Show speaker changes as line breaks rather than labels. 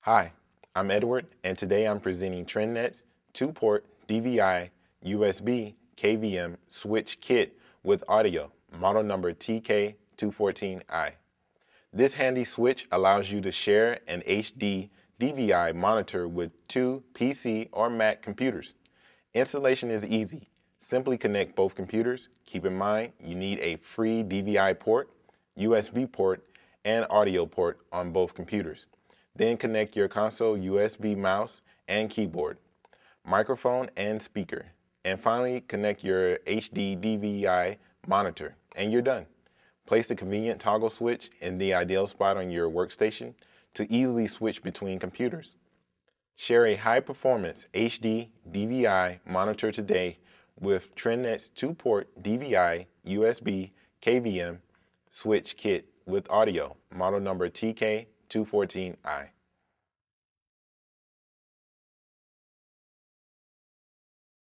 Hi, I'm Edward, and today I'm presenting TRENDnet's 2-port DVI USB KVM switch kit with audio, model number TK-214i. This handy switch allows you to share an HD DVI monitor with two PC or Mac computers. Installation is easy. Simply connect both computers. Keep in mind, you need a free DVI port, USB port, and audio port on both computers. Then connect your console USB mouse and keyboard, microphone and speaker. And finally, connect your HD DVI monitor, and you're done. Place the convenient toggle switch in the ideal spot on your workstation to easily switch between computers. Share a high-performance HD DVI monitor today with TRENDnet's 2-port DVI USB KVM switch kit with audio, model number TK-214i.